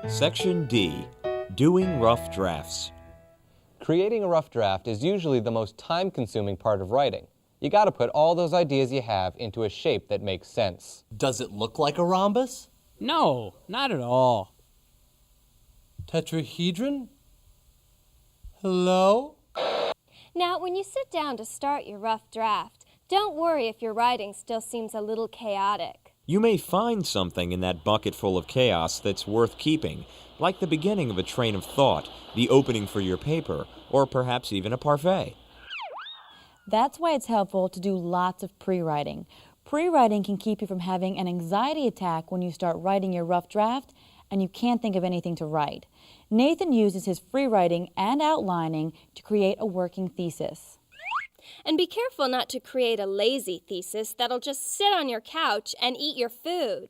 Section D. Doing rough drafts. Creating a rough draft is usually the most time-consuming part of writing. You gotta put all those ideas you have into a shape that makes sense. Does it look like a rhombus? No, not at all. Tetrahedron? Hello? Now, when you sit down to start your rough draft, don't worry if your writing still seems a little chaotic. You may find something in that bucket full of chaos that's worth keeping, like the beginning of a train of thought, the opening for your paper, or perhaps even a parfait. That's why it's helpful to do lots of pre-writing. Pre-writing can keep you from having an anxiety attack when you start writing your rough draft and you can't think of anything to write. Nathan uses his free writing and outlining to create a working thesis. And be careful not to create a lazy thesis that'll just sit on your couch and eat your food.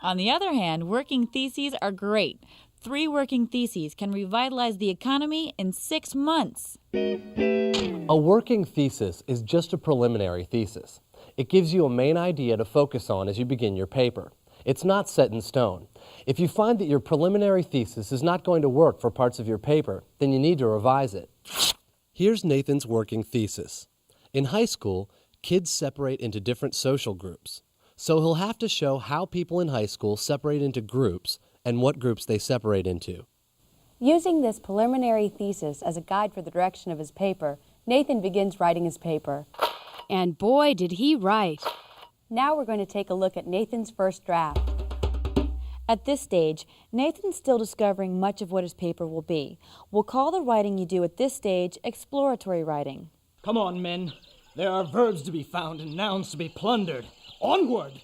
On the other hand, working theses are great. 3 working theses can revitalize the economy in 6 months. A working thesis is just a preliminary thesis. It gives you a main idea to focus on as you begin your paper. It's not set in stone. If you find that your preliminary thesis is not going to work for parts of your paper, then you need to revise it. Here's Nathan's working thesis. In high school, kids separate into different social groups. So he'll have to show how people in high school separate into groups and what groups they separate into. Using this preliminary thesis as a guide for the direction of his paper, Nathan begins writing his paper. And boy, did he write. Now we're going to take a look at Nathan's first draft. At this stage, Nathan's still discovering much of what his paper will be. We'll call the writing you do at this stage exploratory writing. Come on, men. There are verbs to be found and nouns to be plundered. Onward!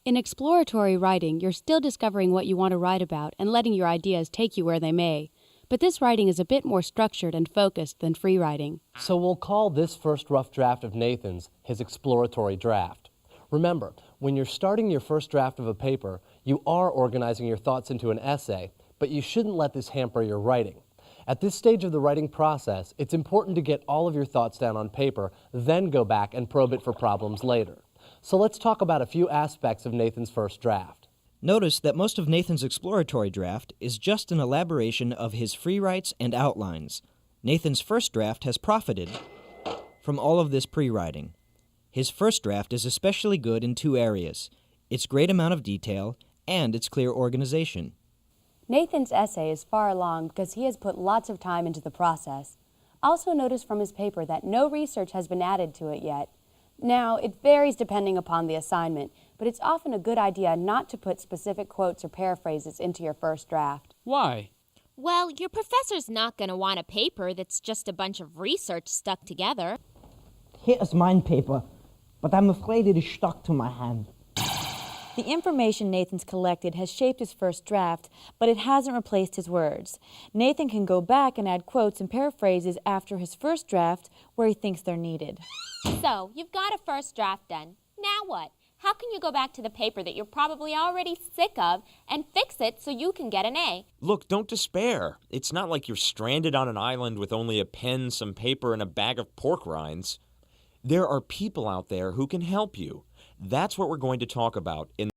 In exploratory writing, you're still discovering what you want to write about and letting your ideas take you where they may. But this writing is a bit more structured and focused than free writing. So we'll call this first rough draft of Nathan's his exploratory draft. Remember, when you're starting your first draft of a paper, you are organizing your thoughts into an essay, but you shouldn't let this hamper your writing. At this stage of the writing process, it's important to get all of your thoughts down on paper, then go back and probe it for problems later. So let's talk about a few aspects of Nathan's first draft. Notice that most of Nathan's exploratory draft is just an elaboration of his free writes and outlines. Nathan's first draft has profited from all of this pre-writing. His first draft is especially good in 2 areas: its great amount of detail and its clear organization. Nathan's essay is far along because he has put lots of time into the process. Also notice from his paper that no research has been added to it yet. Now, it varies depending upon the assignment, but it's often a good idea not to put specific quotes or paraphrases into your first draft. Why? Well, your professor's not going to want a paper that's just a bunch of research stuck together. Here is mine paper, but I'm afraid it is stuck to my hand. The information Nathan's collected has shaped his first draft, but it hasn't replaced his words. Nathan can go back and add quotes and paraphrases after his first draft where he thinks they're needed. So, you've got a first draft done. Now what? How can you go back to the paper that you're probably already sick of and fix it so you can get an A? Look, don't despair. It's not like you're stranded on an island with only a pen, some paper, and a bag of pork rinds. There are people out there who can help you. That's what we're going to talk about in